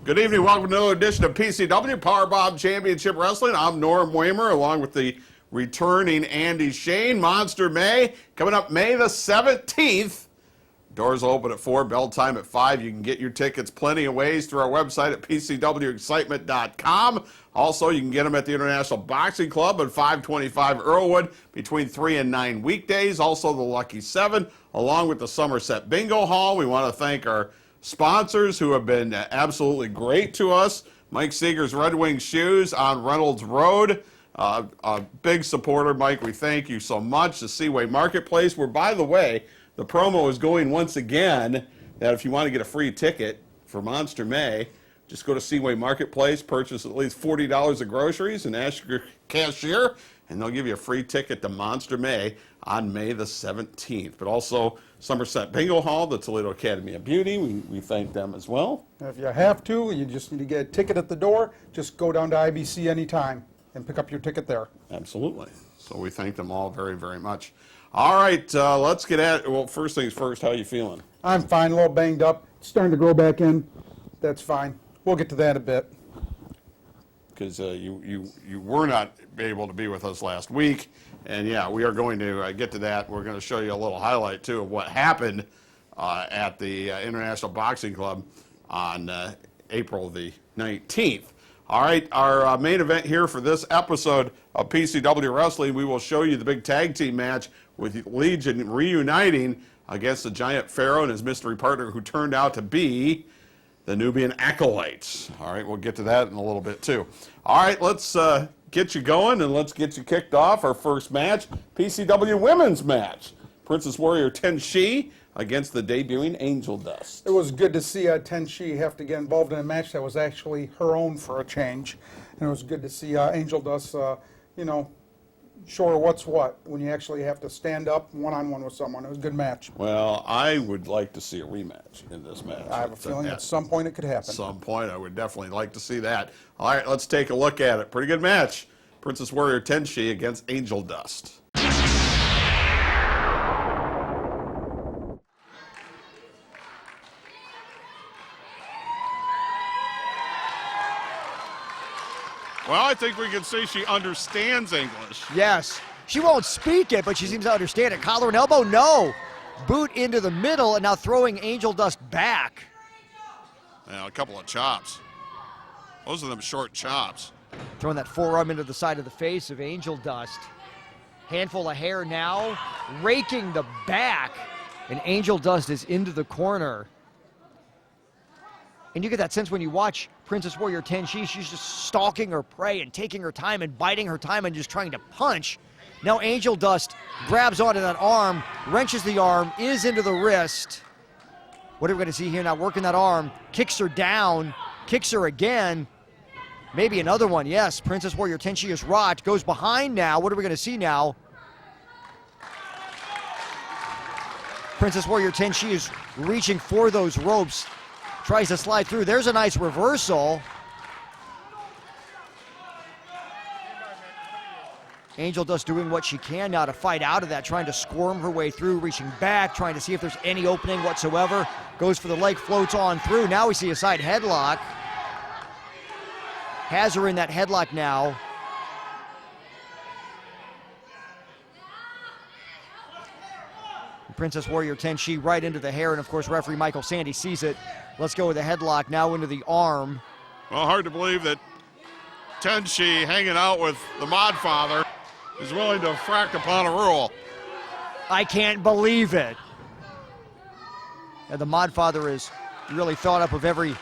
Good evening. Welcome to another edition of PCW Powerbomb Championship Wrestling. I'm Norm Waymer, along with the returning Andy Shane. Monster May coming up May the 17th. Doors open at 4, bell time at 5. You can get your tickets plenty of ways through our website at PCWExcitement.com. Also, you can get them at the International Boxing Club at 525 Earlwood between 3 and 9 weekdays. Also, the Lucky 7, along with the Somerset Bingo Hall. We want to thank our sponsors who have been absolutely great to us. Mike Seeger's Red Wing Shoes on Reynolds Road. A big supporter, Mike. We thank you so much. The Seaway Marketplace, where, by the way, the promo is going once again that if you want to get a free ticket for Monster May, just go to Seaway Marketplace, purchase at least $40 of groceries, and ask your cashier, and they'll give you a free ticket to Monster May on May the 17th. But also Somerset Bingo Hall, the Toledo Academy of Beauty, we thank them as well. If you have to, you just need to get a ticket at the door, just go down to IBC anytime and pick up your ticket there. Absolutely. So we thank them all very, very much. All right, let's get at it. Well, first things first, how are you feeling? I'm fine, a little banged up, starting to grow back in. That's fine. We'll get to that in a bit. Because you were not able to be with us last week. And, yeah, we are going to get to that. We're going to show you a little highlight, too, of what happened at the International Boxing Club on April the 19th. All right, our main event here for this episode of PCW Wrestling, we will show you the big tag team match with Legion reuniting against the Giant Pharaoh and his mystery partner, who turned out to be the Nubian Acolytes. All right, we'll get to that in a little bit, too. All right, let's get you going, and let's get you kicked off. Our first match, PCW Women's match. Princess Warrior Tenshi against the debuting Angel Dust. It was good to see Tenshi have to get involved in a match that was actually her own for a change. And it was good to see Angel Dust, show her what's what when you actually have to stand up one-on-one with someone. It was a good match. Well, I would like to see a rematch in this match. I have a feeling at some point it could happen. At some point, I would definitely like to see that. All right, let's take a look at it. Pretty good match. Princess Warrior Tenshi against Angel Dust. Well, I think we can say she understands English. Yes. She won't speak it, but she seems to understand it. Collar and elbow, no. Boot into the middle, and now throwing Angel Dust back. Yeah, a couple of chops. Those are them short chops. Throwing that forearm into the side of the face of Angel Dust. Handful of hair now, raking the back, and Angel Dust is into the corner. And you get that sense when you watch Princess Warrior Tenshi, she's just stalking her prey and taking her time and biding her time and just trying to punch. Now Angel Dust grabs onto that arm, wrenches the arm, is into the wrist. What are we going to see here now? Working that arm, kicks her down, kicks her again. Maybe another one, yes. Princess Warrior Tenshi is rocked, goes behind now. What are we going to see now? Princess Warrior Tenshi is reaching for those ropes. Tries to slide through. There's a nice reversal. Angel Dust doing what she can now to fight out of that, trying to squirm her way through, reaching back, trying to see if there's any opening whatsoever. Goes for the leg, floats on through. Now we see a side headlock. Has her in that headlock now. Princess Warrior Tenshi right into the hair, and of course referee Michael Sandy sees it. Let's go with the headlock now into the arm. Well, hard to believe that Tenshi, hanging out with the Modfather, is willing to frack upon a rule. I can't believe it. And the Modfather is really thought up of every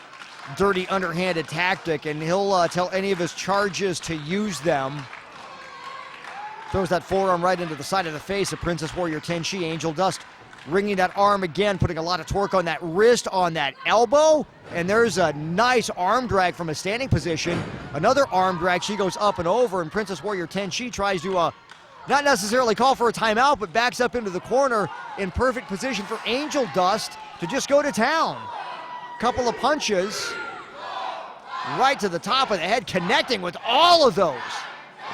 dirty, underhanded tactic, and he'll tell any of his charges to use them. Throws that forearm right into the side of the face of Princess Warrior Tenshi. Angel Dust ringing that arm again, putting a lot of torque on that wrist, on that elbow. And there's a nice arm drag from a standing position. Another arm drag. She goes up and over, and Princess Warrior Tenshi tries to not necessarily call for a timeout, but backs up into the corner in perfect position for Angel Dust to just go to town. Couple of punches right to the top of the head, connecting with all of those.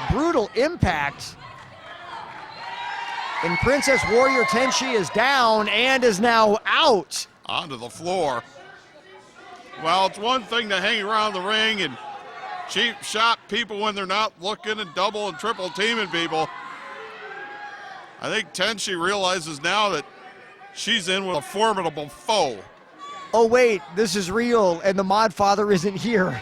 Brutal impact. And Princess Warrior Tenshi is down and is now out. Onto the floor. Well, it's one thing to hang around the ring and cheap shot people when they're not looking and double and triple teaming people. I think Tenchi realizes now that she's in with a formidable foe. Oh wait, this is real, and the Mod Father isn't here,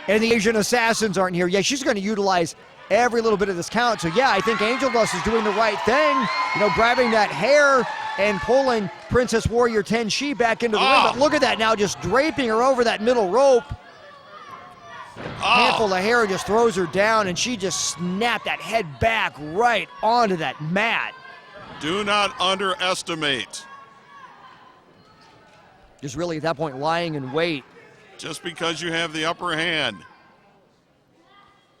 and the Asian Assassins aren't here. Yeah, she's going to utilize every little bit of this count. So yeah, I think Angel Dust is doing the right thing. You know, grabbing that hair and pulling Princess Warrior Tenchi back into the ring. But look at that now, just draping her over that middle rope. Handful of hair just throws her down, and she just snapped that head back right onto that mat. Do not underestimate. Just really at that point lying in wait. Just because you have the upper hand.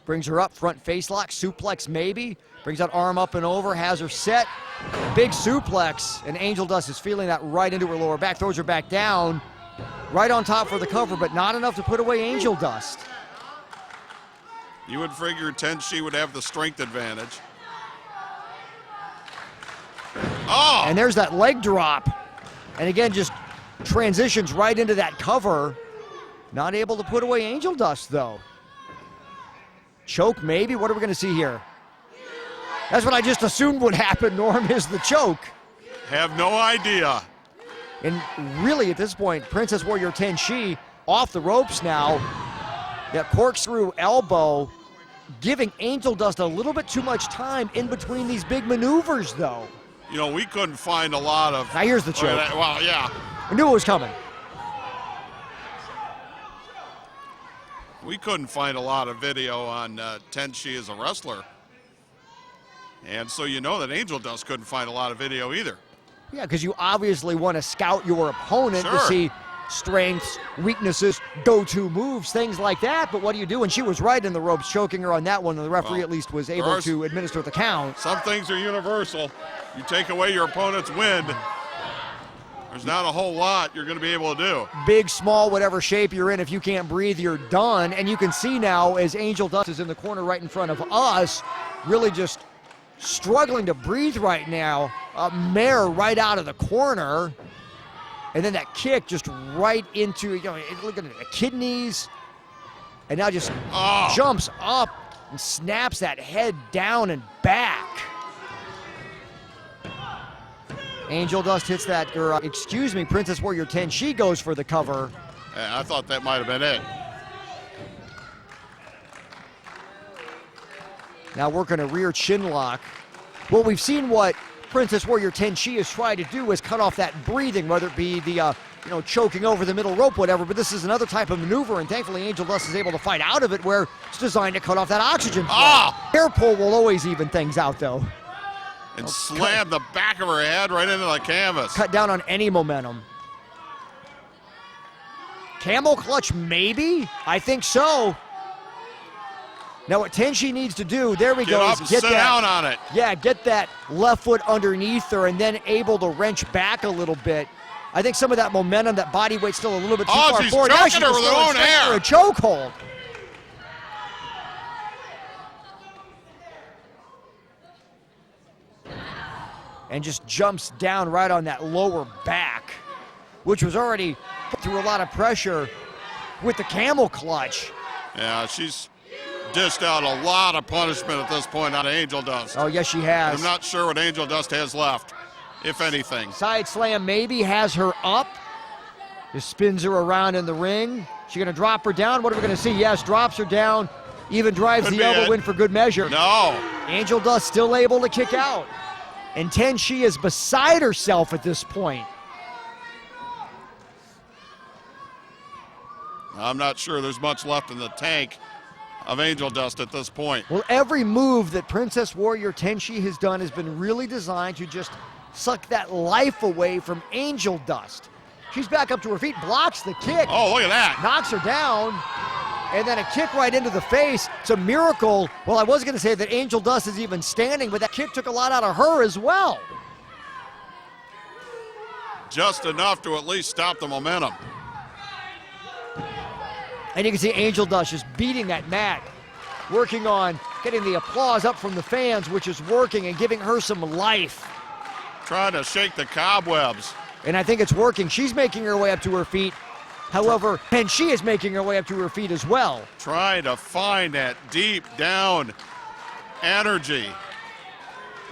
Brings her up, front face lock, suplex maybe. Brings that arm up and over, has her set. Big suplex, and Angel Dust is feeling that right into her lower back. Throws her back down, right on top for the cover, but not enough to put away Angel Dust. You would figure Tenchi would have the strength advantage. Oh! And there's that leg drop. And again, just transitions right into that cover. Not able to put away Angel Dust, though. Choke, maybe? What are we going to see here? That's what I just assumed would happen, Norm, is the choke. Have no idea. And really, at this point, Princess Warrior Tenchi off the ropes now. That corkscrew elbow giving Angel Dust a little bit too much time in between these big maneuvers, though. You know, we couldn't find a lot of... Now here's the choke. Well, yeah. I knew it was coming. We couldn't find a lot of video on Tenchi as a wrestler. And so you know that Angel Dust couldn't find a lot of video either. Yeah, because you obviously want to scout your opponent to see strengths, weaknesses, go-to moves, things like that. But what do you do? And she was right in the ropes, choking her on that one, and the referee at least was able to administer the count. Some things are universal. You take away your opponent's wind, there's not a whole lot you're going to be able to do. Big, small, whatever shape you're in, if you can't breathe, you're done. And you can see now as Angel Dust is in the corner right in front of us, really just struggling to breathe right now. A mare right out of the corner. And then that kick just right into, you know, look at the kidneys. And now just jumps up and snaps that head down and back. Angel Dust hits that, or excuse me, Princess Warrior Tenchi goes for the cover. Yeah, I thought that might have been it. Now working a rear chin lock. Well, we've seen what Princess Warrior Tenchi is trying to do is cut off that breathing, whether it be the, choking over the middle rope, whatever, but this is another type of maneuver, and thankfully Angel Dust is able to fight out of it where it's designed to cut off that oxygen flow. Hair pull will always even things out, though. And slam the back of her head right into the canvas. Cut down on any momentum. Camel clutch, maybe? I think so. Now what Tenchi needs to do, there we go, is get down on it. Yeah, get that left foot underneath her and then able to wrench back a little bit. I think some of that momentum, that body weight's still a little bit too far forward. She's choking her with her own hair. A chokehold. And just jumps down right on that lower back, which was already put through a lot of pressure with the camel clutch. Yeah, she's dished out a lot of punishment at this point on Angel Dust. Oh, yes, she has. I'm not sure what Angel Dust has left, if anything. Side slam maybe has her up. Just spins her around in the ring. She gonna drop her down? What are we gonna see? Yes, drops her down. Even drives the elbow in for good measure. No. Angel Dust still able to kick out. And Tenchi is beside herself at this point. I'm not sure there's much left in the tank of Angel Dust at this point. Well, every move that Princess Warrior Tenchi has done has been really designed to just suck that life away from Angel Dust. She's back up to her feet, blocks the kick. Oh, look at that. Knocks her down, and then a kick right into the face. It's a miracle. Well, I was going to say that Angel Dust is even standing, but that kick took a lot out of her as well. Just enough to at least stop the momentum. And you can see Angel Dust just beating that mat, working on getting the applause up from the fans, which is working and giving her some life. Trying to shake the cobwebs. And I think it's working. She's making her way up to her feet. However, Tenshi is making her way up to her feet as well. Trying to find that deep down energy.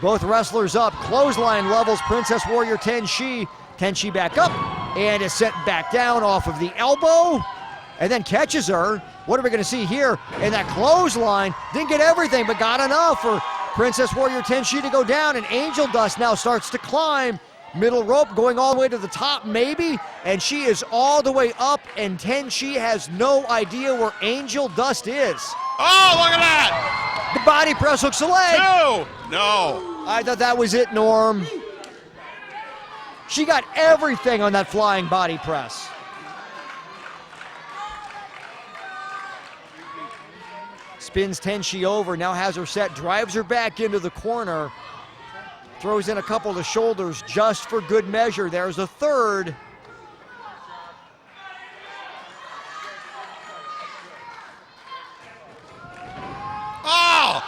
Both wrestlers up. Clothesline levels Princess Warrior Tenshi. Tenshi back up and is sent back down off of the elbow and then catches her. What are we going to see here? And that clothesline didn't get everything, but got enough for Princess Warrior Tenshi to go down, and Angel Dust now starts to climb. Middle rope going all the way to the top, maybe, and she is all the way up, and Tenshi has no idea where Angel Dust is. Oh, look at that! The body press hooks the leg. No. I thought that was it, Norm. She got everything on that flying body press. Spins Tenshi over, now has her set, drives her back into the corner. Throws in a couple of shoulders just for good measure. There's a third. Oh!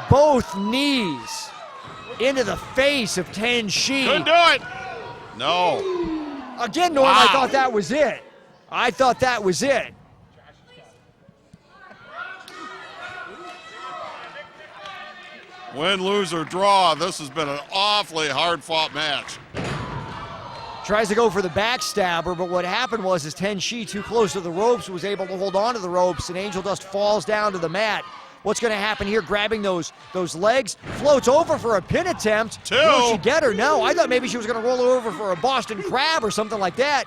Both knees into the face of Tenshi. Couldn't do it. No. Again, Norm, Wow. I thought that was it. I thought that was it. Win, lose, or draw, this has been an awfully hard-fought match. Tries to go for the backstabber, but what happened was Tenshi, too close to the ropes, was able to hold on to the ropes, and Angel Dust falls down to the mat. What's going to happen here? Grabbing those legs, floats over for a pin attempt. Two. Will she get her? No, I thought maybe she was going to roll over for a Boston Crab or something like that.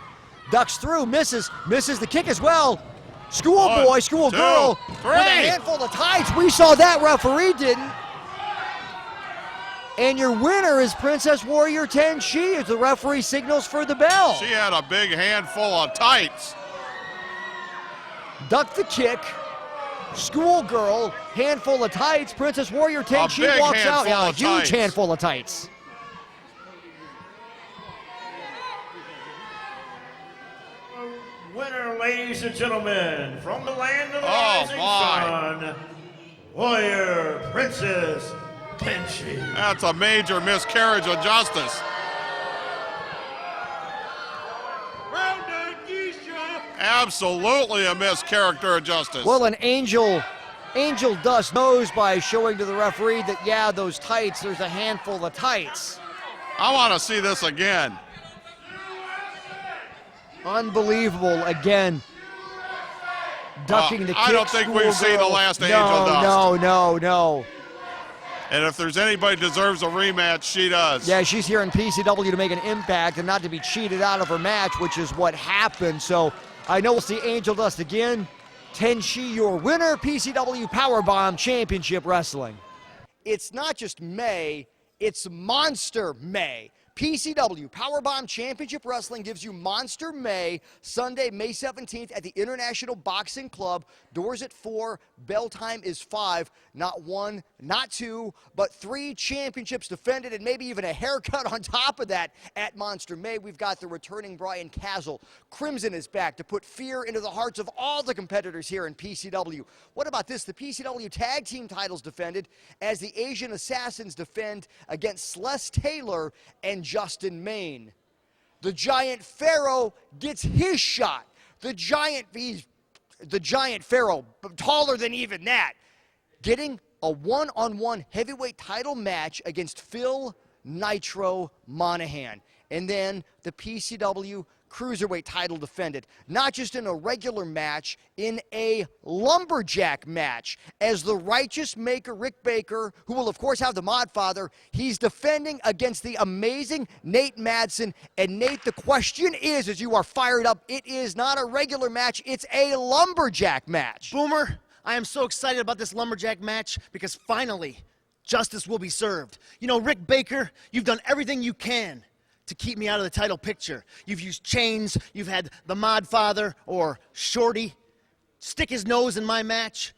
Ducks through, misses the kick as well. Schoolboy, One, schoolgirl, two, with three. a handful of tights. We saw that, referee didn't. And your winner is Princess Warrior Tenshi as the referee signals for the bell. She had a big handful of tights. Duck the kick. Schoolgirl, handful of tights. Princess Warrior Tenshi big walks out. handful Yeah, a of huge tights. handful of tights. Winner, ladies and gentlemen, from the land of the Oh, rising my. sun, Warrior Princess Tenshi. That's a major miscarriage of justice. Well done, Geisha. Absolutely a mischaracter of justice. Well, an Angel Dust knows by showing to the referee that, yeah, those tights, there's a handful of tights. I want to see this again. Unbelievable again. Ducking the kick. I don't think we've seen the Schoolgirl. last Angel Dust. No. And if there's anybody who deserves a rematch, she does. Yeah, she's here in PCW to make an impact and not to be cheated out of her match, which is what happened. So I know we'll see Angel Dust again. Tenshi, your winner, PCW Powerbomb Championship Wrestling. It's not just May, it's Monster May. PCW Powerbomb Championship Wrestling gives you Monster May, Sunday, May 17th at the International Boxing Club. Doors at 4, bell time is 5. Not 1, not 2, but 3 championships defended and maybe even a haircut on top of that at Monster May. We've got the returning Brian Castle. Crimson is back to put fear into the hearts of all the competitors here in PCW. What about this? The PCW Tag Team titles defended as the Asian Assassins defend against Celeste Taylor and Justin Maine. The Giant Pharaoh gets his shot. The Giant Pharaoh, taller than even that, getting a one-on-one heavyweight title match against Phil Nitro Monahan. And then the PCW Cruiserweight title defended, not just in a regular match, in a lumberjack match, as the Righteous Maker Rick Baker, who will of course have the Mod Father, he's defending against the amazing Nate Madsen. And Nate, the question is, as you are fired up, it is not a regular match, it's a lumberjack match. Boomer, I am so excited about this lumberjack match because finally, justice will be served. You know, Rick Baker, you've done everything you can to keep me out of the title picture. You've used chains, you've had the Mod Father or Shorty stick his nose in my match.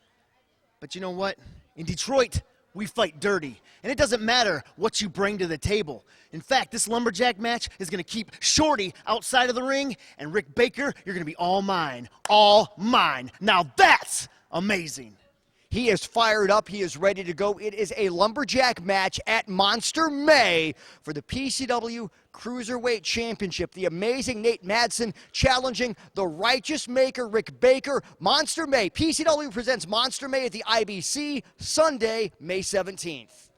But you know what? In Detroit, we fight dirty. And it doesn't matter what you bring to the table. In fact, this lumberjack match is gonna keep Shorty outside of the ring, and Rick Baker, you're gonna be all mine. All mine. Now that's amazing. He is fired up. He is ready to go. It is a lumberjack match at Monster May for the PCW Cruiserweight Championship. The amazing Nate Madsen challenging the Righteous Maker, Rick Baker. Monster May. PCW presents Monster May at the IBC Sunday, May 17th.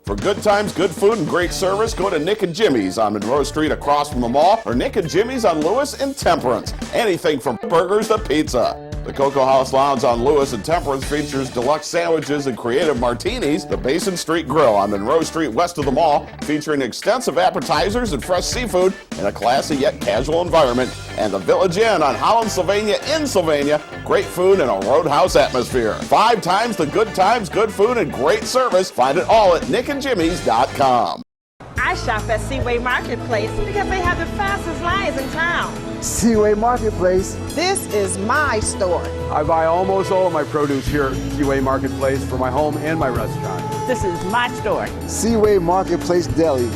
For good times, good food, and great service, go to Nick and Jimmy's on Monroe Street across from the mall, or Nick and Jimmy's on Lewis and Temperance. Anything from burgers to pizza. The Cocoa House Lounge on Lewis and Temperance features deluxe sandwiches and creative martinis. The Basin Street Grill on Monroe Street west of the mall, featuring extensive appetizers and fresh seafood in a classy yet casual environment. And the Village Inn on Holland, Sylvania in Sylvania. Great food and a roadhouse atmosphere. 5 times the good times, good food, and great service. Find it all at nickandjimmys.com. I shop at Seaway Marketplace because they have the fastest lines in town. Seaway Marketplace. This is my store. I buy almost all of my produce here at Seaway Marketplace for my home and my restaurant. This is my store. Seaway Marketplace Deli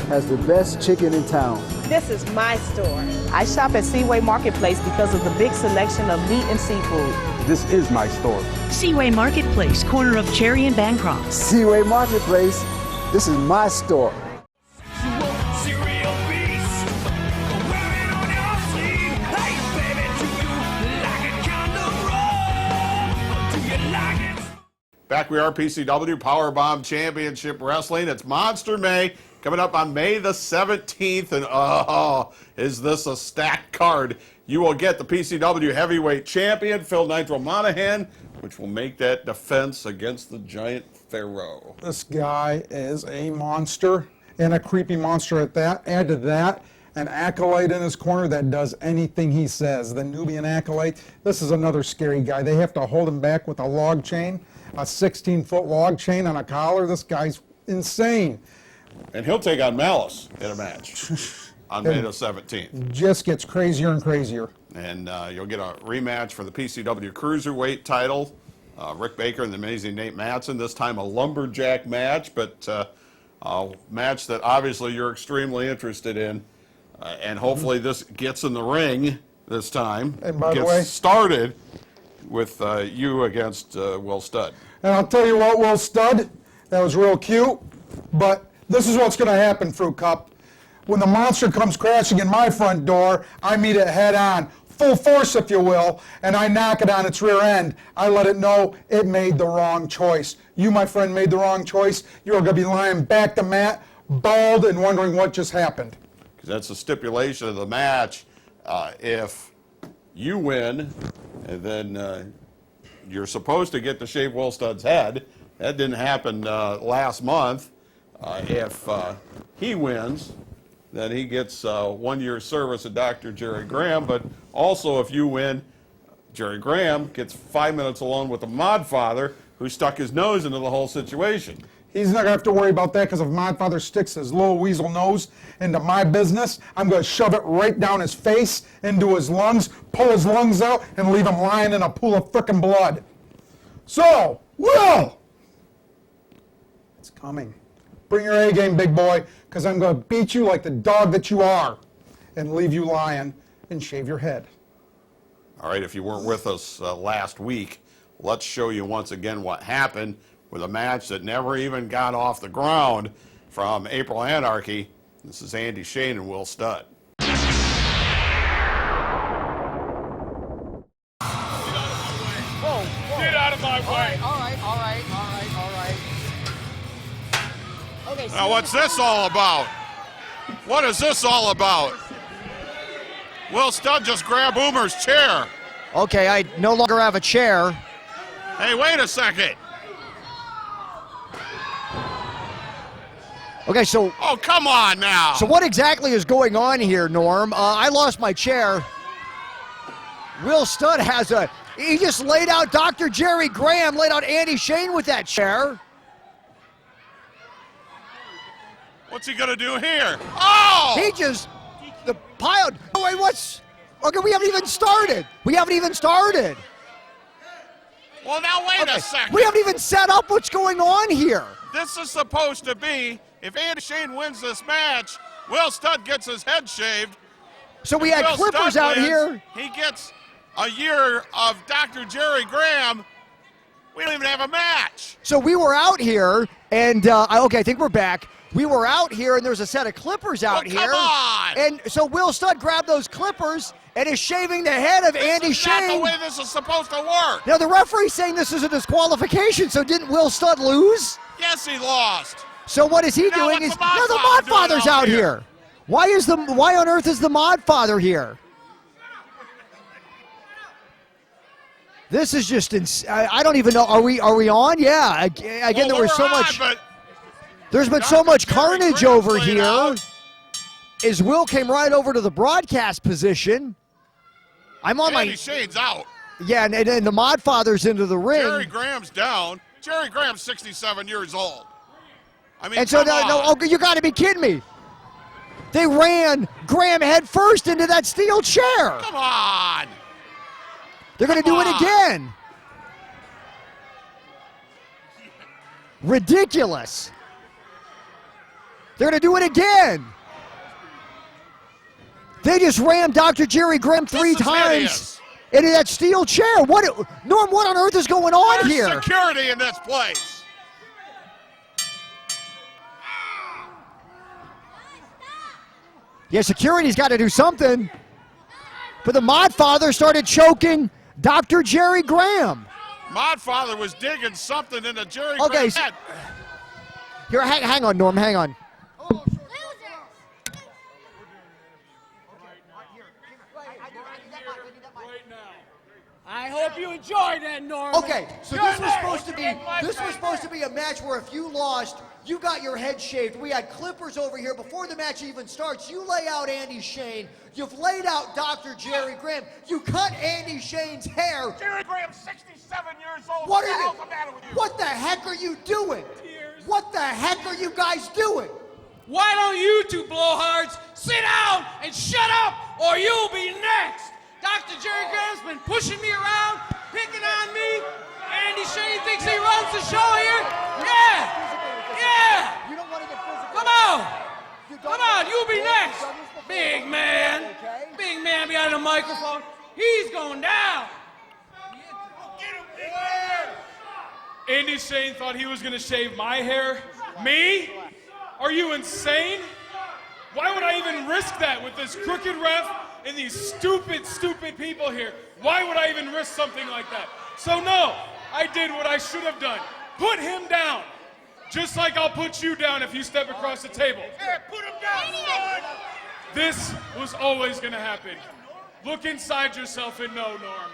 has the best chicken in town. This is my store. I shop at Seaway Marketplace because of the big selection of meat and seafood. This is my store. Seaway Marketplace, corner of Cherry and Bancroft. Seaway Marketplace. This is my store. Back we are, PCW Powerbomb Championship Wrestling. It's Monster May coming up on May the 17th. And oh, is this a stacked card? You will get the PCW Heavyweight Champion, Phil Nitro Monahan, which will make that defense against the Giant Pharaoh. This guy is a monster, and a creepy monster at that. Add to that, an acolyte in his corner that does anything he says. The Nubian acolyte. This is another scary guy. They have to hold him back with a log chain, a 16-foot log chain on a collar. This guy's insane. And he'll take on Malice in a match on May the 17th. Just gets crazier and crazier. And you'll get a rematch for the PCW Cruiserweight title. Rick Baker and the amazing Nate Madsen. This time a lumberjack match, but a match that obviously you're extremely interested in. And hopefully this gets in the ring this time. And by the gets way, started with you against Will Studd. And I'll tell you what, Will Studd, that was real cute, but this is what's going to happen, Fruit Cup. When the monster comes crashing in my front door, I meet it head on, full force if you will, and I knock it on its rear end. I let it know it made the wrong choice. You, my friend, made the wrong choice. You're going to be lying back to mat, bald, and wondering what just happened. Because that's the stipulation of the match. If you win, and then you're supposed to get to shave Will Studd's head. That didn't happen last month. If he wins, then he gets 1 year's service at Dr. Jerry Graham. But also, if you win, Jerry Graham gets 5 minutes alone with the Modfather, who stuck his nose into the whole situation. He's not going to have to worry about that because if Modfather sticks his little weasel nose into my business, I'm going to shove it right down his face, into his lungs, pull his lungs out, and leave him lying in a pool of frickin' blood. So, Will! It's coming. Bring your A-game, big boy, because I'm going to beat you like the dog that you are and leave you lying and shave your head. All right, if you weren't with us last week, let's show you once again what happened with a match that never even got off the ground from April Anarchy. This is Andy Shane and Will Studd. Get out of my way. All right. Okay, Now, what's this all about? What is this all about? Will Studd just grabbed Boomer's chair. Okay, I no longer have a chair. Hey, wait a second. Okay, so Oh, come on now. So what exactly is going on here, Norm? I lost my chair. Will Studd he just laid out Dr. Jerry Graham, laid out Andy Shane with that chair. What's he gonna do here? Oh! He just, the pile, oh wait, okay, we haven't even started. Well, now wait a second. We haven't even set up what's going on here. This is supposed to be If Andy Shane wins this match, Will Studd gets his head shaved. So we had Will Clippers Studd out wins, here. He gets a year of Dr. Jerry Graham. We don't even have a match. So we were out here, and okay, I think we're back. We were out here, and there's a set of clippers out Well, here. come on. And so Will Studd grabbed those clippers and is shaving the head of Andy This is not the Shane. way this is supposed to work. Now the referee's saying this is a disqualification. So didn't Will Studd lose? Yes, he lost. So what is he Now doing? what's Is the Mod no, the Father Mod doing Father's out out here? here. Why on earth is the Mod Father here? This is just I don't even know. Are we on? Yeah. Again, there was so much. There's been so much carnage Graham over played here. out. As Will came right over to the broadcast position. I'm on Andy my Shane's out. yeah, and the Mod Father's into the ring. Jerry Graham's down. Jerry Graham's 67 years old. I mean, And so, come on. oh, you got to be kidding me. They ran Graham head first into that steel chair. Come on. They're going to do it on. again. Ridiculous. They're going to do it again. They just rammed Dr. Jerry Graham three This is times hideous. into that steel chair. Norm, what on earth is going on There's here? security in this place. Yeah, security's got to do something. But the Mod Father started choking Dr. Jerry Graham. Mod Father was digging something into Jerry Okay, Graham's head. Here, hang on, Norm, hang on. I hope you enjoyed that, Norman. Okay, so this was supposed to be a match where if you lost, you got your head shaved. We had clippers over here before the match even starts. You lay out Andy Shane. You've laid out Dr. Jerry Graham. You cut Andy Shane's hair. Jerry Graham's 67 years old. What the are hell's you? the matter with you? What the heck are you doing? What the heck are you guys doing? Why don't you two blowhards sit down and shut up, or you'll be next? Dr. Jerry Graham's been pushing me around, picking on me. Andy Shane thinks he runs the show here. Yeah. You don't want to get physical. Come on, you'll be next. Big man behind the microphone. He's going down. Andy Shane thought he was going to shave my hair? Me? Are you insane? Why would I even risk that with this crooked ref and these stupid people here? Why would I even risk something like that? So no, I did what I should have done. Put him down. Just like I'll put you down if you step across the table. Hey, put him down, son. This was always going to happen. Look inside yourself and know, Norm.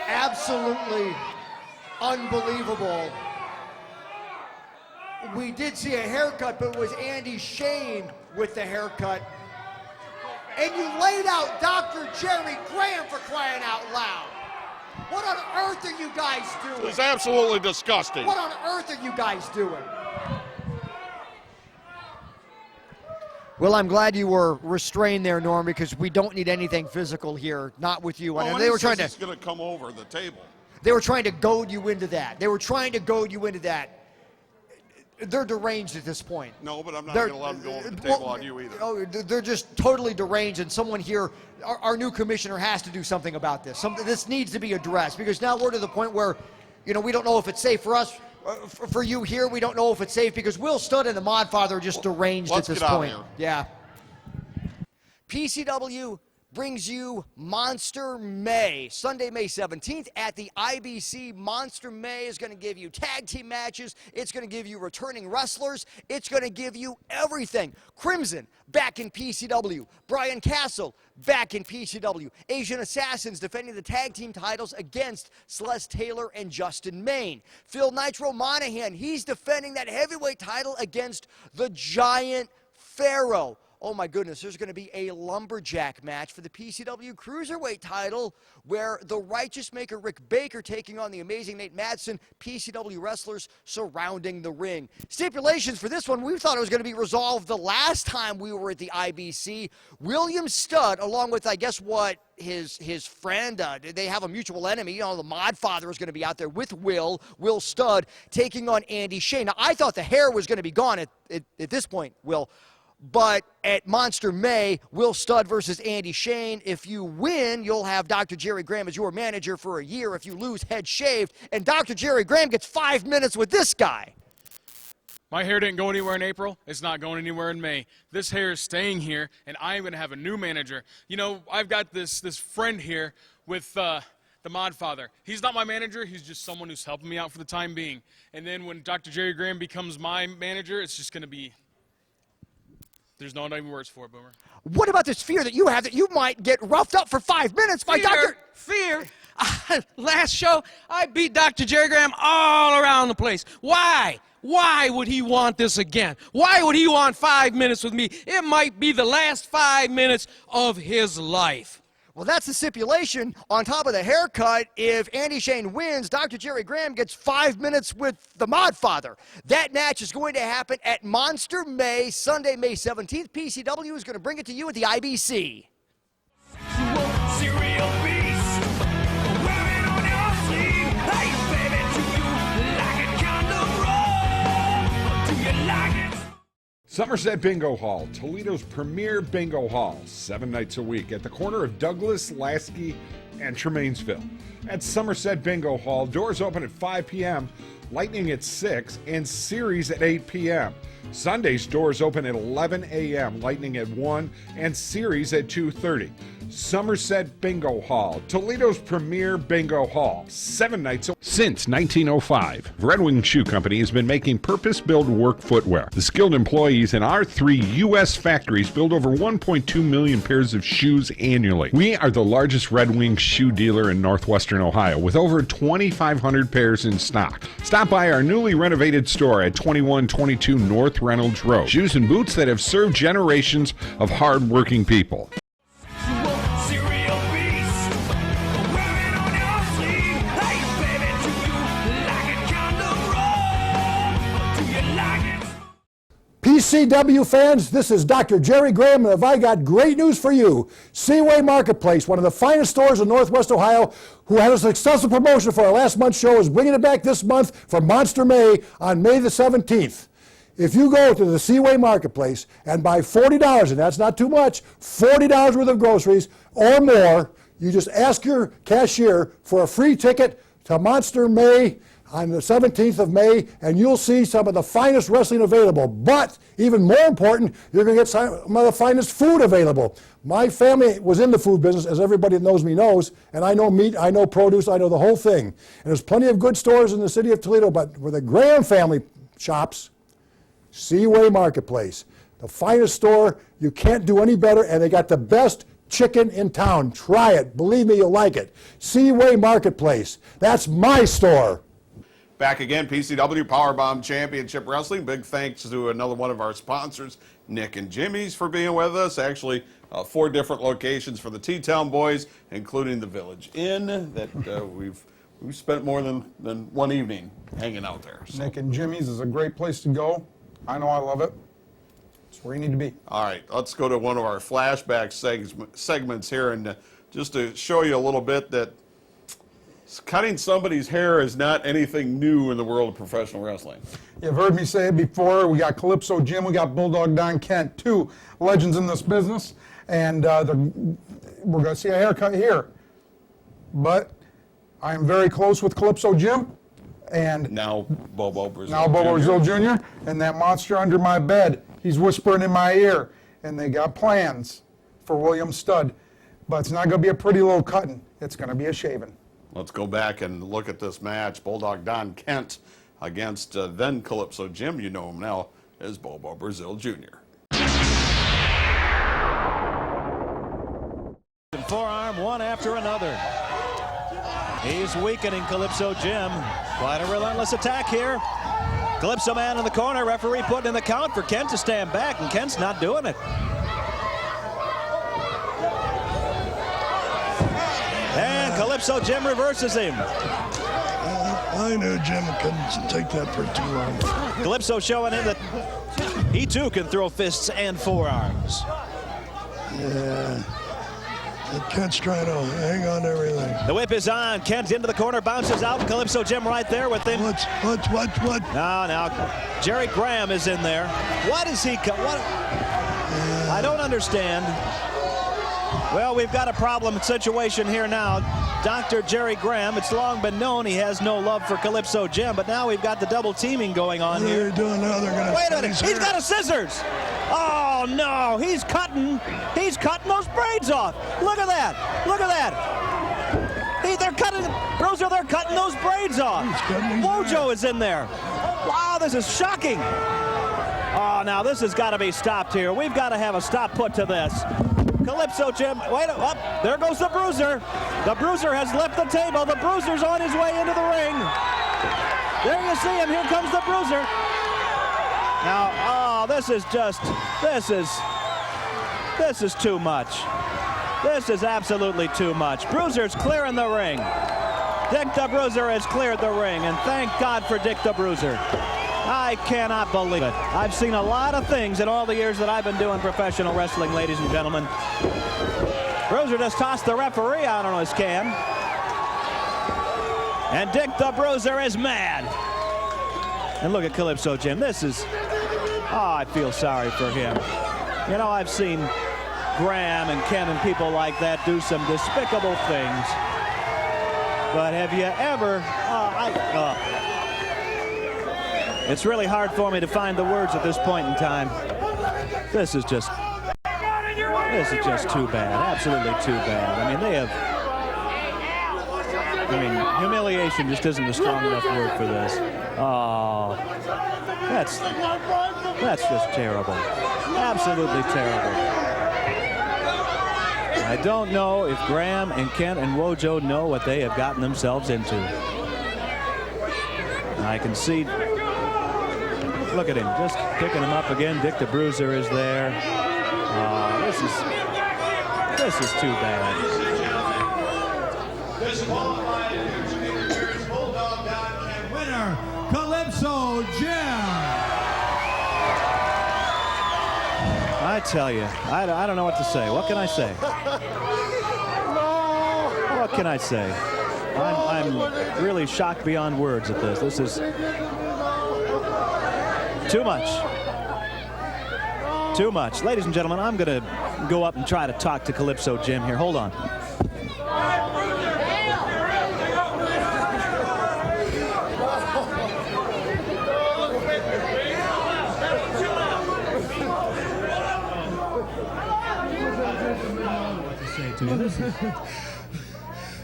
Absolutely unbelievable. We did see a haircut, but it was Andy Shane with the haircut. And you laid out Dr. Jerry Graham, for crying out loud. What on earth are you guys doing? It's absolutely disgusting. What on earth are you guys doing? Well, I'm glad you were restrained there, Norm, because we don't need anything physical here, not with you. And they were trying to. He's going to come over the table. They were trying to goad you into that. They're deranged at this point. No, but I'm not going to let him go over the table on you either. Oh, they're just totally deranged, and someone here, our new commissioner, has to do something about this. This needs to be addressed, because now we're to the point where, we don't know if it's safe for us, for you here. We don't know if it's safe because Will Studd and the Mod Father are just deranged at this point. Yeah. PCW brings you Monster May. Sunday, May 17th at the IBC. Monster May is going to give you tag team matches. It's going to give you returning wrestlers. It's going to give you everything. Crimson, back in PCW. Brian Castle, back in PCW. Asian Assassins defending the tag team titles against Celeste Taylor and Justin Maine. Phil Nitro Monahan, he's defending that heavyweight title against the Giant Pharaoh. oh my goodness, there's going to be a lumberjack match for the PCW Cruiserweight title where the Righteous Maker Rick Baker taking on the amazing Nate Madsen, PCW wrestlers surrounding the ring. Stipulations for this one, we thought it was going to be resolved the last time we were at the IBC. William Studd, along with, I guess what, his friend, they have a mutual enemy, you know, the Modfather is going to be out there with Will Studd taking on Andy Shane. Now, I thought the hair was going to be gone at this point, Will, but at Monster May, Will Studd versus Andy Shane. If you win, you'll have Dr. Jerry Graham as your manager for a year. If you lose, head shaved, and Dr. Jerry Graham gets 5 minutes with this guy. My hair didn't go anywhere in April. It's not going anywhere in May. This hair is staying here, and I am going to have a new manager. You know, I've got this friend here with the Modfather. He's not my manager. He's just someone who's helping me out for the time being. And then when Dr. Jerry Graham becomes my manager, it's just going to be, there's no other words for it, Boomer. What about this fear that you have that you might get roughed up for 5 minutes by Dr. Fear. Last show, I beat Dr. Jerry Graham all around the place. Why? Why would he want this again? Why would he want 5 minutes with me? It might be the last 5 minutes of his life. Well, that's the stipulation on top of the haircut. If Andy Shane wins, Dr. Jerry Graham gets 5 minutes with the Modfather. That match is going to happen at Monster May, Sunday, May 17th. PCW is going to bring it to you at the IBC. Somerset Bingo Hall, Toledo's premier bingo hall, 7 nights a week at the corner of Douglas, Lasky, and Tremainsville. At Somerset Bingo Hall, doors open at 5 p.m., Lightning at 6, and Series at 8 p.m. Sundays, doors open at 11 a.m., Lightning at 1, and Series at 2:30. Somerset Bingo Hall, Toledo's premier bingo hall, 7 nights a week. Since 1905, Red Wing Shoe Company has been making purpose-built work footwear. The skilled employees in our 3 U.S. factories build over 1.2 million pairs of shoes annually. We are the largest Red Wing shoe dealer in northwestern Ohio with over 2,500 pairs in stock. Stop by our newly renovated store at 2122 North Reynolds Road. Shoes and boots that have served generations of hard-working people. PCW fans, this is Dr. Jerry Graham, and I got great news for you. Seaway Marketplace, one of the finest stores in Northwest Ohio, who had a successful promotion for our last month's show, is bringing it back this month for Monster May on May the 17th. If you go to the Seaway Marketplace and buy $40, and that's not too much, $40 worth of groceries or more, you just ask your cashier for a free ticket to Monster May on the 17th of May, and you'll see some of the finest wrestling available. But even more important, you're going to get some of the finest food available. My family was in the food business, as everybody that knows me knows, and I know meat, I know produce, I know the whole thing. And there's plenty of good stores in the city of Toledo, but where the Graham family shops, Seaway Marketplace, the finest store. You can't do any better, and they got the best chicken in town. Try it. Believe me, you'll like it. Seaway Marketplace. That's my store. Back again, PCW Powerbomb Championship Wrestling. Big thanks to another one of our sponsors, Nick and Jimmy's, for being with us. Actually, 4 different locations for the T-Town boys, including the Village Inn that we've spent more than one evening hanging out there. So. Nick and Jimmy's is a great place to go. I know I love it. It's where you need to be. All right, let's go to one of our flashback segments here, and just to show you a little bit that cutting somebody's hair is not anything new in the world of professional wrestling. You've heard me say it before. We got Calypso Jim, we got Bulldog Don Kent, 2 legends in this business, and we're going to see a haircut here. But I'm very close with Calypso Jim, and now Bobo Brazil Jr. and that monster under my bed. He's whispering in my ear, and they got plans for William Studd, but it's not going to be a pretty little cutting. It's going to be a shaving. Let's go back and look at this match. Bulldog Don Kent against then Calypso Jim. You know him now as Bobo Brazil Jr. Forearm one after another. He's weakening Calypso Jim. Quite a relentless attack here. Calypso man in the corner. Referee putting in the count for Kent to stand back, and Kent's not doing it. Calypso Jim reverses him. I knew Jim couldn't take that for too long. Calypso showing him that he too can throw fists and forearms. Yeah. Kent's trying to hang on to everything. The whip is on. Kent into the corner, bounces out. Calypso Jim right there with him. What? Now, Jerry Graham is in there. What is he? What? I don't understand. Well, we've got a problem situation here now. Dr. Jerry Graham, it's long been known he has no love for Calypso Jim, but now we've got the double teaming going on here. What are they doing now? They're gonna wait a minute, he's got a scissors. Oh no, he's cutting those braids off. Look at that, look at that. They're cutting, Bruiser, they're cutting those braids off. Wojo is in there. Wow, this is shocking. Oh, now this has got to be stopped here. We've got to have a stop put to this. Calypso Jim, wait up, there goes the Bruiser. The Bruiser has left the table. The Bruiser's on his way into the ring. There you see him, here comes the Bruiser. Now, oh, this is too much. This is absolutely too much. Bruiser's clearing the ring. Dick the Bruiser has cleared the ring, and thank God for Dick the Bruiser. I cannot believe it. I've seen a lot of things in all the years that I've been doing professional wrestling, ladies and gentlemen. Bruiser just tossed the referee out on his can. And Dick the Bruiser is mad. And look at Calypso Jim. This is, oh, I feel sorry for him. You know, I've seen Graham and Ken and people like that do some despicable things. But have you ever, it's really hard for me to find the words at this point in time. This is just too bad. Absolutely too bad. I mean, humiliation just isn't a strong enough word for this. Oh, that's just terrible. Absolutely terrible. I don't know if Graham and Kent and Wojo know what they have gotten themselves into. I can see. Look at him, just picking him up again. Dick the Bruiser is there. This is too bad. Winner, Calypso Jim. I tell you, I don't know what to say. What can I say? What can I say? I'm really shocked beyond words at this. This is too much. Too much. Ladies and gentlemen, I'm going to go up and try to talk to Calypso Jim here. Hold on.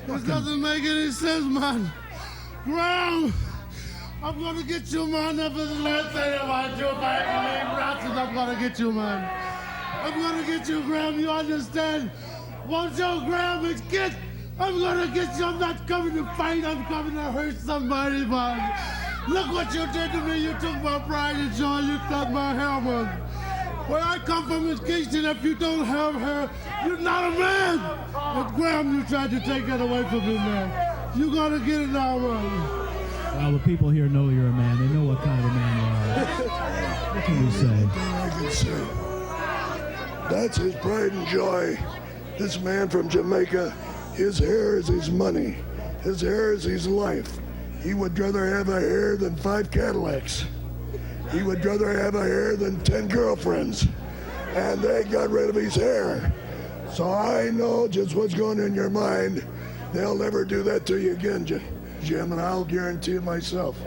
This doesn't make any sense, man. Graham, I'm gonna get you, man. That was the last thing about you back in the I'm gonna get you, man. I'm gonna get you, Graham. You understand? Once you, Graham, is get, I'm gonna get you. I'm not coming to fight. I'm coming to hurt somebody, man. Look what you did to me. You took my pride and joy. You cut my hair, man. Where I come from is Kingston. If you don't have hair, you're not a man. But Graham, you tried to take that away from me, man. You gotta get it now, man. Well, the people here know you're a man. They know what kind of a man you are. What can we say? I can say. That's his pride and joy. This man from Jamaica, his hair is his money. His hair is his life. He would rather have a hair than 5 Cadillacs. He would rather have a hair than 10 girlfriends. And they got rid of his hair. So I know just what's going in your mind. They'll never do that to you again, Jim, and I'll guarantee it myself.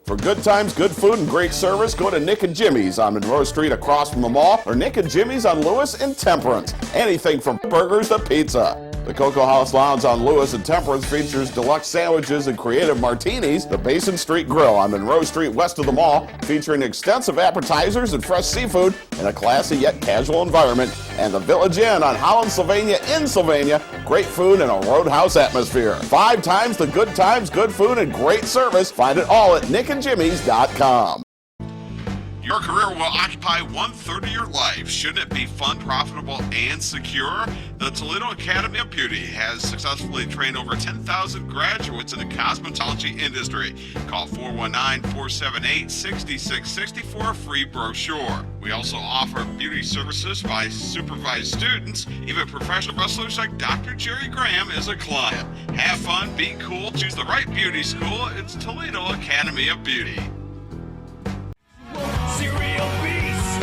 For good times, good food, and great service, go to Nick and Jimmy's on Monroe Street across from the mall, or Nick and Jimmy's on Lewis and Temperance. Anything from burgers to pizza. The Cocoa House Lounge on Lewis and Temperance features deluxe sandwiches and creative martinis. The Basin Street Grill on Monroe Street west of the mall, featuring extensive appetizers and fresh seafood in a classy yet casual environment. And the Village Inn on Holland, Sylvania in Sylvania. Great food and a roadhouse atmosphere. 5 times the good times, good food, and great service. Find it all at nickandjimmys.com. Your career will occupy 1/3 of your life. Shouldn't it be fun, profitable, and secure? The Toledo Academy of Beauty has successfully trained over 10,000 graduates in the cosmetology industry. Call 419-478-6660 for a free brochure. We also offer beauty services by supervised students. Even professional wrestlers like Dr. Jerry Graham is a client. Have fun, be cool, choose the right beauty school. It's Toledo Academy of Beauty. Serial beast,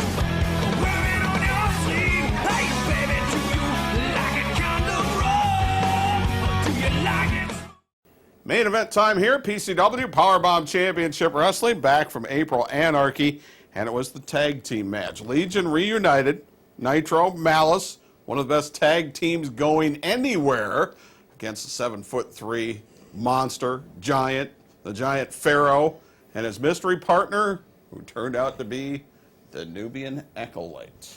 wear it on your sleeve. Hey, baby, do you like it kind of rough? Do you like it? Main event time here, PCW Powerbomb Championship Wrestling, back from April Anarchy, and it was the tag team match. Legion reunited, Nitro, Malice, one of the best tag teams going anywhere, against the 7'3" monster, Giant, the Giant Pharaoh, and his mystery partner, who turned out to be the Nubian Acolyte.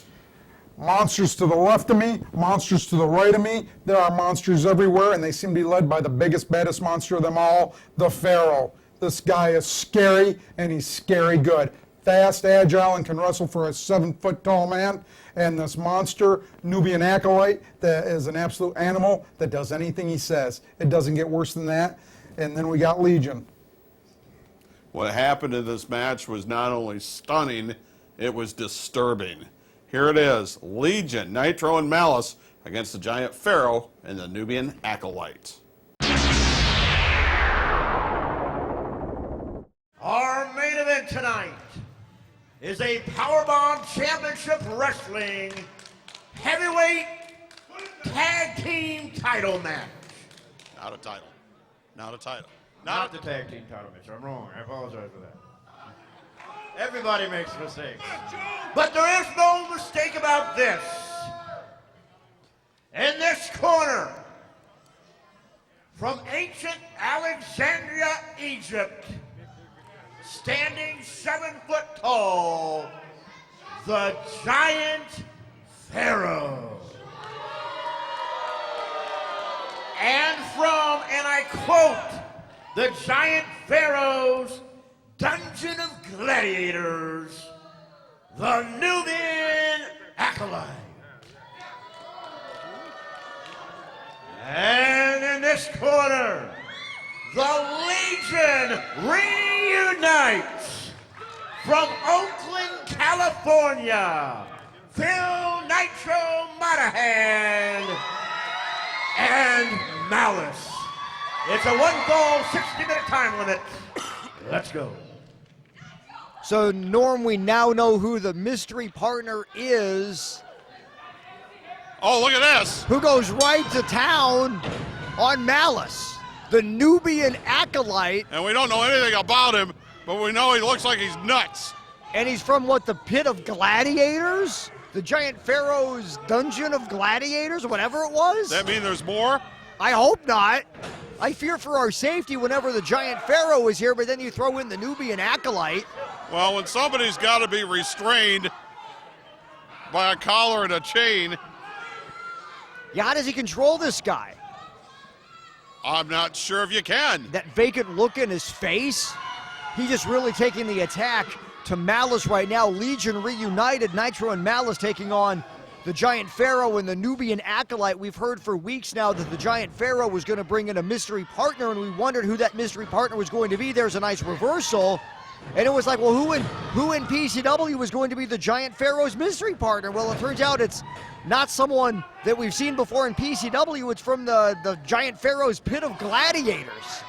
Monsters to the left of me, monsters to the right of me. There are monsters everywhere, and they seem to be led by the biggest, baddest monster of them all, the Pharaoh. This guy is scary, and he's scary good. Fast, agile, and can wrestle for a 7-foot-tall man. And this monster, Nubian Acolyte, that is an absolute animal that does anything he says. It doesn't get worse than that. And then we got Legion. What happened in this match was not only stunning, it was disturbing. Here it is, Legion, Nitro, and Malice against the Giant Pharaoh and the Nubian Acolyte. Our main event tonight is a Powerbomb Championship Wrestling Heavyweight Tag Team Title match. Not a title. Not a title. Not the tag team title match. I'm wrong. I apologize for that. Everybody makes mistakes. But there is no mistake about this. In this corner, from ancient Alexandria, Egypt, standing 7 foot tall, the Giant Pharaoh. And from, and I quote, the Giant Pharaoh's Dungeon of Gladiators, the Nubian Acolyte. And in this corner, the Legion reunites from Oakland, California, Phil Nitro Monahan and Malice. It's a 1-fall, 60-minute time limit. Let's go. So, Norm, we now know who the mystery partner is. Oh, look at this. Who goes right to town on Malice, the Nubian Acolyte. And we don't know anything about him, but we know he looks like he's nuts. And he's from, what, the Pit of Gladiators? The Giant Pharaoh's Dungeon of Gladiators, whatever it was? That mean there's more? I hope not. I fear for our safety whenever the Giant Pharaoh is here, but then you throw in the Nubian Acolyte. Well, when somebody's got to be restrained by a collar and a chain. Yeah, how does he control this guy? I'm not sure if you can. That vacant look in his face. He's just really taking the attack to Malice right now. Legion reunited, Nitro and Malice taking on the Giant Pharaoh and the Nubian Acolyte. We've heard for weeks now that the Giant Pharaoh was going to bring in a mystery partner, and we wondered who that mystery partner was going to be. There's a nice reversal. And it was like, well, who in PCW was going to be the Giant Pharaoh's mystery partner? Well, it turns out it's not someone that we've seen before in PCW. It's from the Giant Pharaoh's Pit of Gladiators.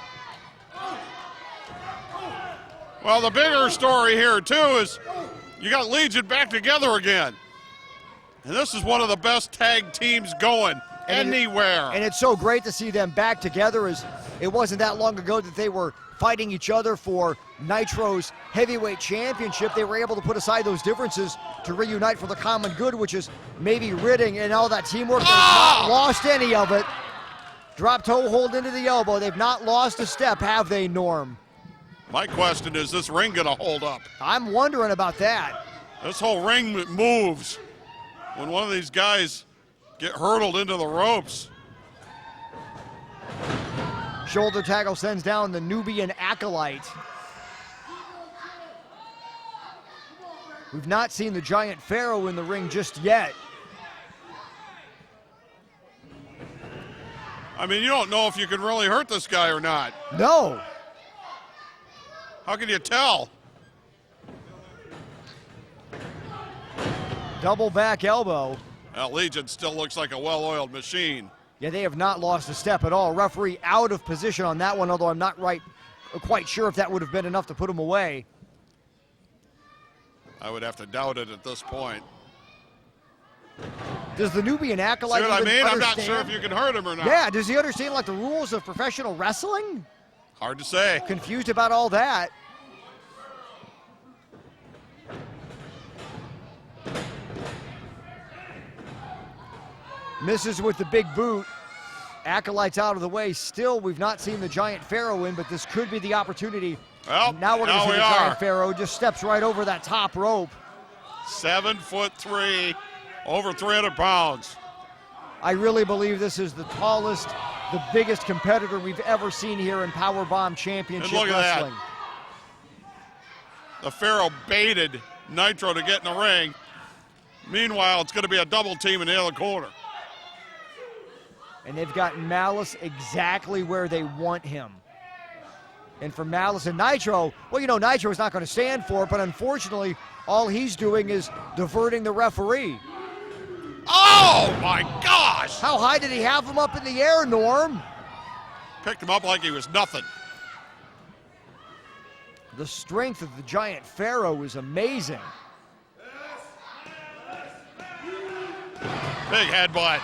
Well, the bigger story here, too, is you got Legion back together again. And this is one of the best tag teams going anywhere. And it's so great to see them back together, as it wasn't that long ago that they were fighting each other for Nitro's heavyweight championship. They were able to put aside those differences to reunite for the common good, which is maybe ridding and all that teamwork. They've not lost any of it. Drop toe hold into the elbow. They've not lost a step, have they, Norm? My question is this ring going to hold up? I'm wondering about that. This whole ring moves when one of these guys get hurdled into the ropes. Shoulder tackle sends down the Nubian Acolyte. We've not seen the Giant Pharaoh in the ring just yet. I mean, you don't know if you can really hurt this guy or not. No. How can you tell? Double back elbow. Legion still looks like a well-oiled machine. Yeah, they have not lost a step at all. Referee out of position on that one, although I'm not quite sure if that would have been enough to put him away. I would have to doubt it at this point. Does the Nubian Acolyte See what I even mean? I'm understand? not sure if you can hurt him or not. Yeah, does he understand like the rules of professional wrestling? Hard to say. Confused about all that. Misses with the big boot. Acolyte's out of the way. Still, we've not seen the Giant Pharaoh in, but this could be the opportunity. Well, now we're going to see the Giant Pharaoh. Just steps right over that top rope. 7'3", over 300 pounds. I really believe this is the tallest, the biggest competitor we've ever seen here in Powerbomb Championship And look at Wrestling. The Pharaoh baited Nitro to get in the ring. Meanwhile, it's going to be a double team in the other corner. And they've got Malice exactly where they want him. And for Malice and Nitro, well, you know, Nitro is not going to stand for it, but unfortunately, all he's doing is diverting the referee. Oh, my gosh! How high did he have him up in the air, Norm? Picked him up like he was nothing. The strength of the Giant Pharaoh is amazing. Big headbutt.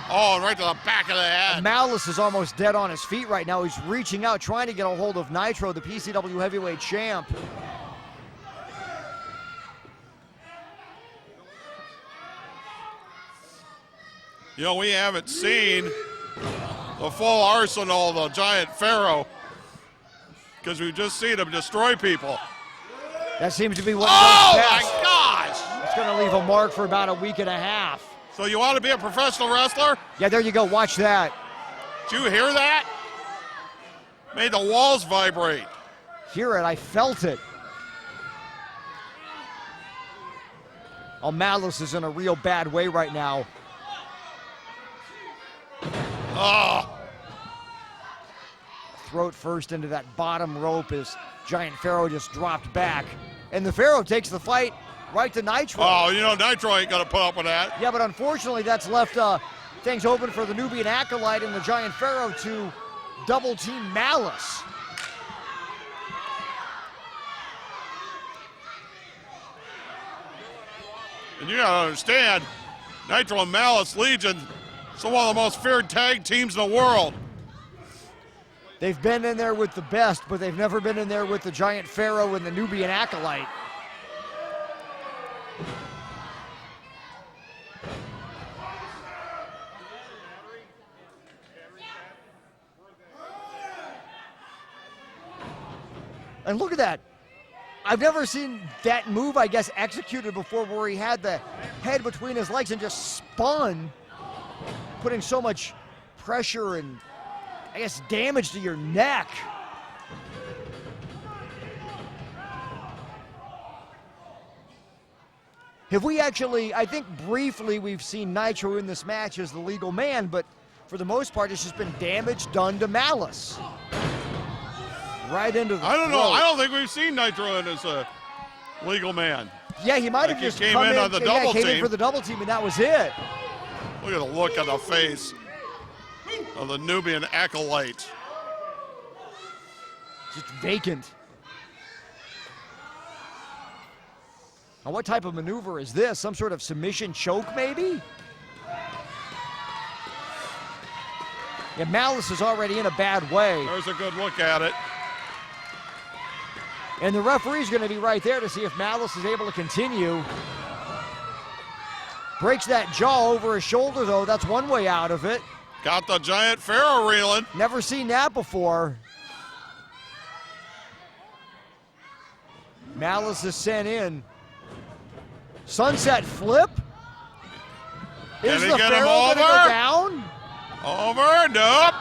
Oh, right to the back of the head. Malice is almost dead on his feet right now. He's reaching out, trying to get a hold of Nitro, the PCW heavyweight champ. You know, we haven't seen the full arsenal of the Giant Pharaoh because we've just seen him destroy people. That seems to be what Oh, he does my best. gosh! It's going to leave a mark for about a week and a half. So you want to be a professional wrestler? Yeah, there you go. Watch that. Did you hear that? Made the walls vibrate. Hear it. I felt it. Oh, Malice is in a real bad way right now. Oh. Throat first into that bottom rope as Giant Pharaoh just dropped back. And the Pharaoh takes the fight right to Nitro. Oh, you know, Nitro ain't going to put up with that. Yeah, but unfortunately, that's left things open for the Nubian Acolyte and the Giant Pharaoh to double team Malice. And you got to understand, Nitro and Malice Legion, some one of the most feared tag teams in the world. They've been in there with the best, but they've never been in there with the Giant Pharaoh and the Nubian Acolyte. And look at that. I've never seen that move, I guess, executed before where he had the head between his legs and just spun, putting so much pressure and, I guess, damage to your neck. Have we actually, I think briefly we've seen Nitro in this match as the legal man, but for the most part it's just been damage done to Malice. Right into the I don't know. throat. I don't think we've seen Nitro in as a legal man. Yeah, he might have Like he just came come in on the yeah, double came in team. for the double team, and that was it. Look at the look on the face of the Nubian Acolyte. Just vacant. Now, what type of maneuver is this? Some sort of submission choke, maybe? Yeah, Malice is already in a bad way. There's a good look at it. And the referee's going to be right there to see if Malice is able to continue. Breaks that jaw over his shoulder, though. That's one way out of it. Got the giant Pharaoh reeling. Never seen that before. Malice is sent in. Sunset flip. Is Can the he get him Pharaoh gonna over? go down? Over, nope.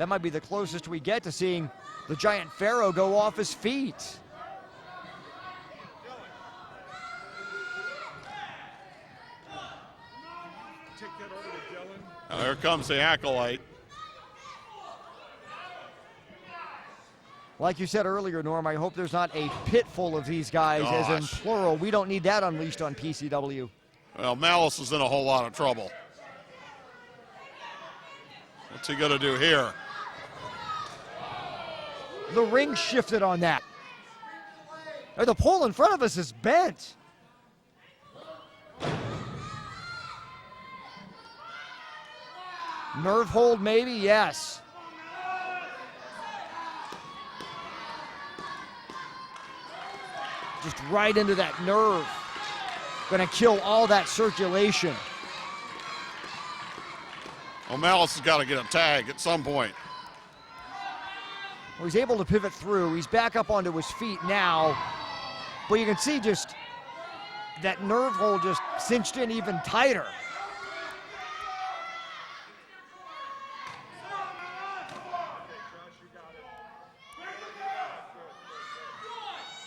That might be the closest we get to seeing the giant Pharaoh go off his feet. Now, here comes the Acolyte. Like you said earlier, Norm, I hope there's not a pit full of these guys, as in Gosh. plural. We don't need that unleashed on PCW. Well, Malice is in a whole lot of trouble. What's he going to do here? The ring shifted on that. Or the pole in front of us is bent. Nerve hold, maybe? Yes. Just right into that nerve. Gonna kill all that circulation. Well, Malice has got to get a tag at some point. Well, he's able to pivot through. He's back up onto his feet now. But you can see just that nerve hold just cinched in even tighter.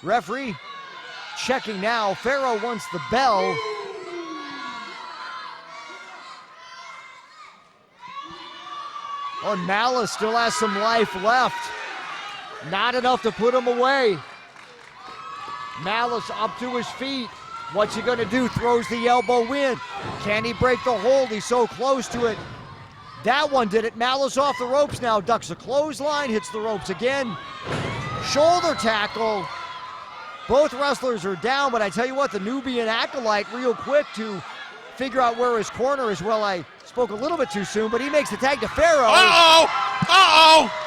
Referee checking now. Pharaoh wants the bell. Oh, Malice still has some life left. Not enough to put him away. Malice up to his feet. What's he gonna do? Throws the elbow in. Can he break the hold? He's so close to it. That one did it. Malice off the ropes now. Ducks a clothesline, hits the ropes again. Shoulder tackle. Both wrestlers are down, but I tell you what, the Nubian Acolyte real quick to figure out where his corner is. Well, I spoke a little bit too soon, but he makes the tag to Pharaoh. Uh-oh! Uh-oh!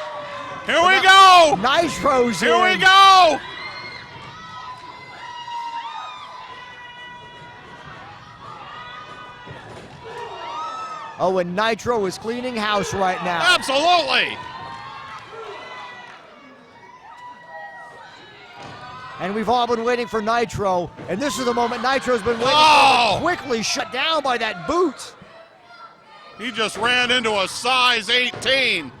Here we go! Nitro's Here in. we go! Oh, and Nitro is cleaning house right now. Absolutely! And we've all been waiting for Nitro, and this is the moment Nitro's been waiting for, quickly shut down by that boot. He just ran into a size 18.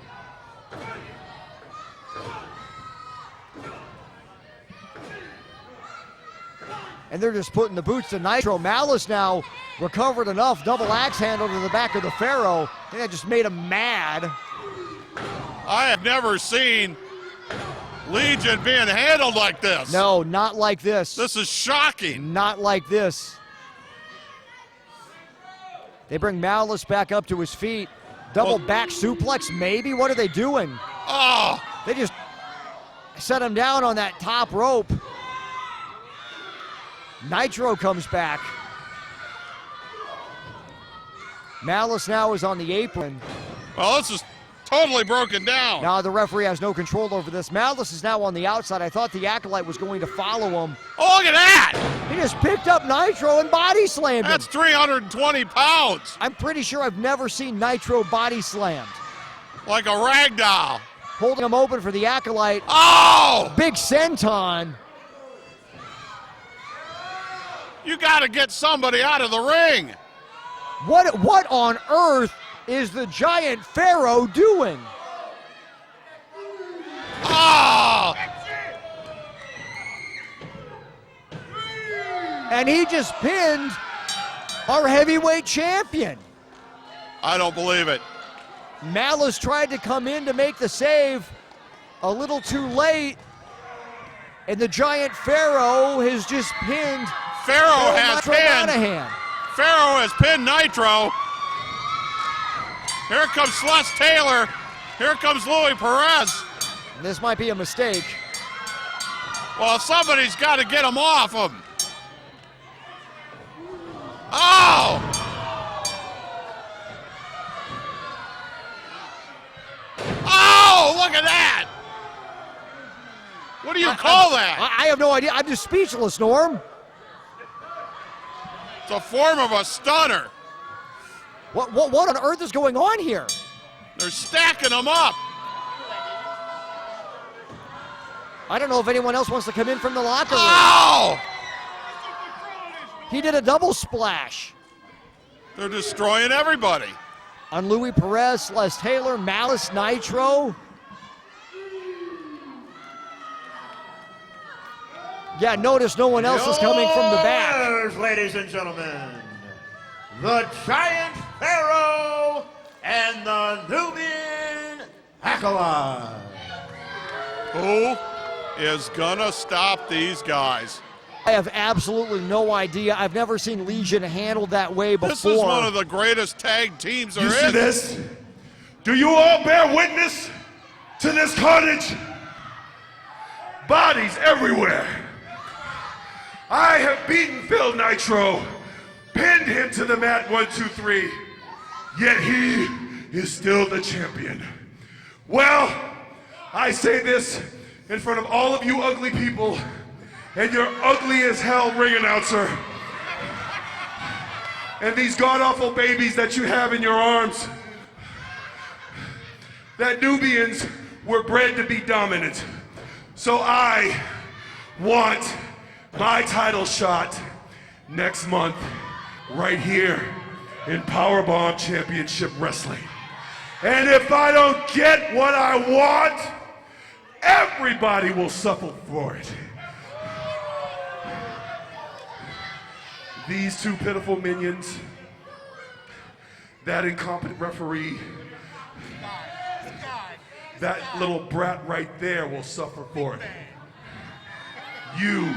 And they're just putting the boots to Nitro. Malice now recovered enough. Double axe handle to the back of the Pharaoh. I think that just made him mad. I have never seen Legion being handled like this. No, not like this. This is shocking. Not like this. They bring Malice back up to his feet. Double back suplex, maybe? What are they doing? Oh! They just set him down on that top rope. Nitro comes back. Malice now is on the apron. Well, this is totally broken down. Now the referee has no control over this. Malice is now on the outside. I thought the Acolyte was going to follow him. Oh, look at that! He just picked up Nitro and body slammed him. That's 320 pounds. I'm pretty sure I've never seen Nitro body slammed. Like a rag doll. Holding him open for the Acolyte. Oh! Big senton. You got to get somebody out of the ring. What on earth is the giant Pharaoh doing? Oh! And he just pinned our heavyweight champion. I don't believe it. Malice tried to come in to make the save a little too late. And the giant Pharaoh has just pinned Pharaoh has pinned. Monahan. Pharaoh has pinned Nitro. Here comes Celeste Taylor. Here comes Louis Perez. This might be a mistake. Well, somebody's got to get him off him. Oh! Oh, look at that! call that? I have no idea. I'm just speechless, Norm. It's a form of a stunner. What on earth is going on here? They're stacking them up. I don't know if anyone else wants to come in from the locker room. Ow! He did a double splash. They're destroying everybody. On Louis Perez, Les Taylor, Malice, Nitro. Yeah, notice no one else is coming from the back. Yours, ladies and gentlemen, the Giant Pharaoh and the Nubian Acolyte. Who is gonna stop these guys? I have absolutely no idea. I've never seen Legion handled that way before. This is one of the greatest tag teams there You is. see this? Do you all bear witness to this carnage? Bodies everywhere. I have beaten Phil Nitro, pinned him to the mat 1, 2, 3, yet he is still the champion. Well, I say this in front of all of you ugly people and your ugly as hell ring announcer and these god-awful babies that you have in your arms, that Nubians were bred to be dominant. So I want my title shot next month right here in Powerbomb Championship Wrestling. And if I don't get what I want, everybody will suffer for it. These two pitiful minions, that incompetent referee, that little brat right there will suffer for it. You,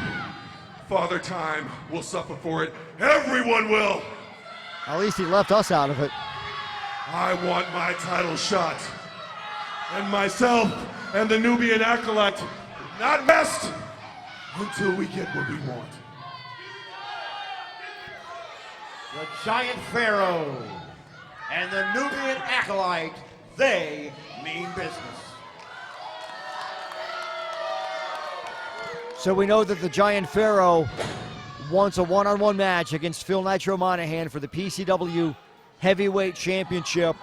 Father Time, will suffer for it. Everyone will. At least he left us out of it. I want my title shot. And myself and the Nubian Acolyte not rest until we get what we want. The Giant Pharaoh and the Nubian Acolyte, they mean business. So we know that the Giant Pharaoh wants a one-on-one match against Phil Nitro Monahan for the PCW Heavyweight Championship.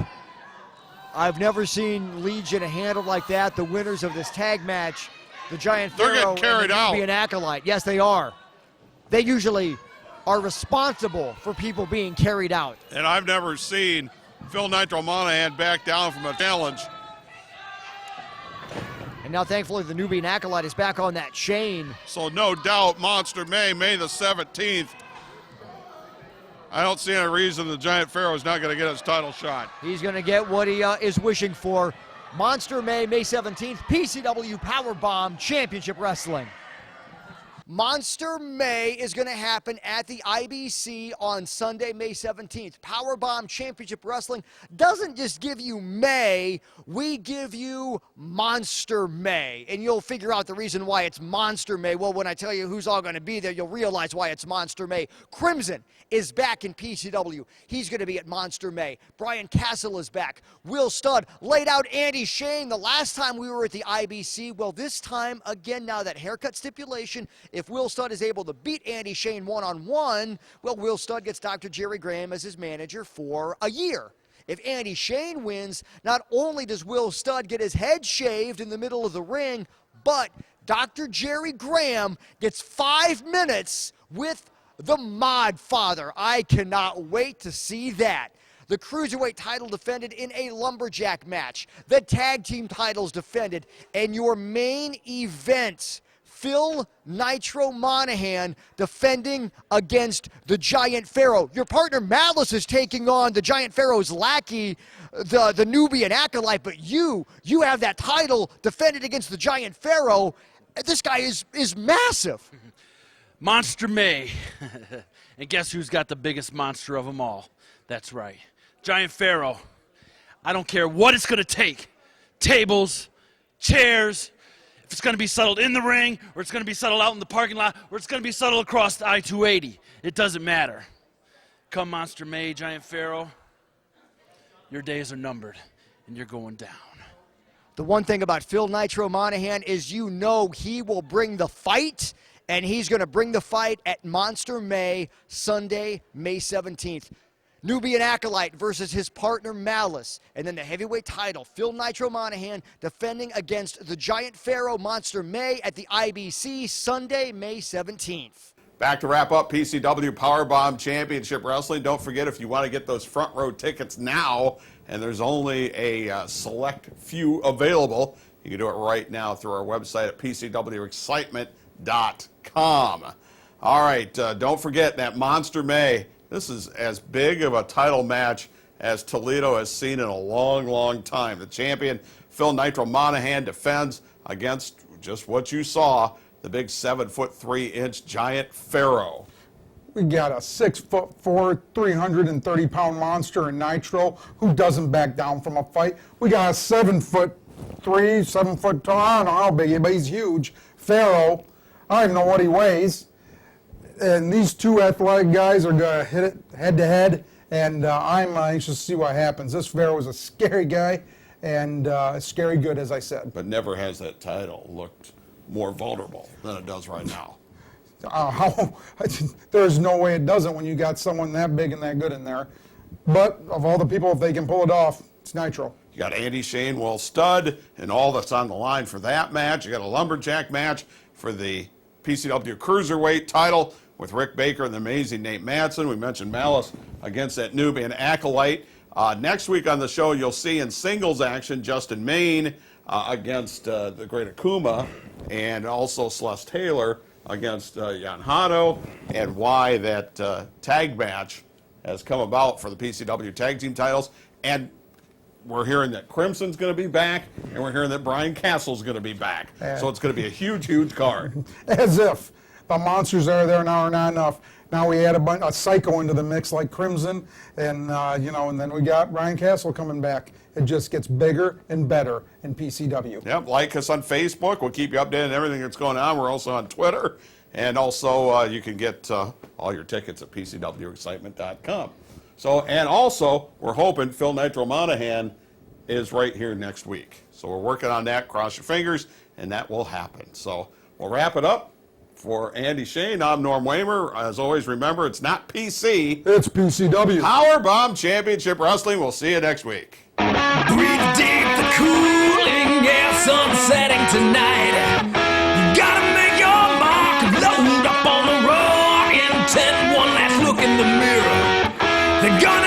I've never seen Legion handled like that. The winners of this tag match, the Giant They're Pharaoh getting carried and the out. Nubian Acolyte. Yes, they are. They usually are responsible for people being carried out. And I've never seen Phil Nitro Monahan back down from a challenge. And now, thankfully, the Nubian Acolyte is back on that chain. So no doubt, Monster May the 17th. I don't see any reason the Giant Pharaoh is not going to get his title shot. He's going to get what he is wishing for. Monster May 17th, PCW Powerbomb Championship Wrestling. Monster May is going to happen at the IBC on Sunday, May 17th. Powerbomb Championship Wrestling doesn't just give you May, we give you Monster May. And you'll figure out the reason why it's Monster May. Well, when I tell you who's all going to be there, you'll realize why it's Monster May. Crimson is back in PCW. He's going to be at Monster May. Brian Castle is back. Will Studd laid out Andy Shane the last time we were at the IBC. Well, this time, again, now that haircut stipulation, if Will Studd is able to beat Andy Shane one-on-one, well, Will Studd gets Dr. Jerry Graham as his manager for a year. If Andy Shane wins, not only does Will Studd get his head shaved in the middle of the ring, but Dr. Jerry Graham gets 5 minutes with the Mod Father. I cannot wait to see that. The Cruiserweight title defended in a lumberjack match. The tag team titles defended. And your main event, Phil Nitro Monahan defending against the Giant Pharaoh. Your partner Malice is taking on the Giant Pharaoh's lackey, the Nubian Acolyte, but you have that title defended against the Giant Pharaoh. This guy is massive. Monster May. And guess who's got the biggest monster of them all? That's right. Giant Pharaoh. I don't care what it's going to take. Tables, chairs, if it's going to be settled in the ring, or it's going to be settled out in the parking lot, or it's going to be settled across the I-280. It doesn't matter. Come Monster May, Giant Pharaoh, your days are numbered, and you're going down. The one thing about Phil Nitro Monahan is you know he will bring the fight, and he's going to bring the fight at Monster May, Sunday, May 17th. Nubian Acolyte versus his partner Malice. And then the heavyweight title, Phil Nitro Monahan defending against the Giant Pharaoh Monster May at the IBC, Sunday, May 17th. Back to wrap up PCW Powerbomb Championship Wrestling. Don't forget, if you want to get those front row tickets now, and there's only a select few available, you can do it right now through our website at PCWExcitement.com. All right, don't forget that Monster May. This is as big of a title match as Toledo has seen in a long, long time. The champion, Phil Nitro Monahan, defends against just what you saw, the big 7'3" Giant Pharaoh. We got a 6'4", 330-pound monster in Nitro who doesn't back down from a fight. We got a 7'3", 7 foot tall, I don't know how big he is, but he's huge. Pharaoh, I don't even know what he weighs. And these two athletic guys are going to hit it head to head, and I'm anxious to see what happens. This Pharaoh is a scary guy, and scary good, as I said. But never has that title looked more vulnerable than it does right now. There's no way it doesn't when you got someone that big and that good in there. But of all the people, if they can pull it off, it's Nitro. You got Andy Shane, Will Stud, and all that's on the line for that match. You got a lumberjack match for the PCW Cruiserweight title with Rick Baker and the amazing Nate Madsen. We mentioned Malice against that Nubian Acolyte. Next week on the show, you'll see in singles action Justin Maine against the Great Akuma, and also Celeste Taylor against Jan Hado, and why that tag match has come about for the PCW tag team titles. And we're hearing that Crimson's going to be back, and we're hearing that Brian Castle's going to be back. So it's going to be a huge, huge card. As if the monsters that are there now are not enough. Now we add a psycho into the mix like Crimson, and and then we got Brian Castle coming back. It just gets bigger and better in PCW. Yep, like us on Facebook. We'll keep you updated on everything that's going on. We're also on Twitter, and also you can get all your tickets at PCWExcitement.com. So, and also, we're hoping Phil Nitro Monahan is right here next week. So we're working on that. Cross your fingers, and that will happen. So we'll wrap it up. For Andy Shane, I'm Norm Waymer. As always, remember, it's not PC. It's PCW. Powerbomb Championship Wrestling. We'll see you next week. Breathe deep, the cooling air, sun setting tonight. You gotta make your mark, load up on the raw intent. One last look in the mirror. They're gonna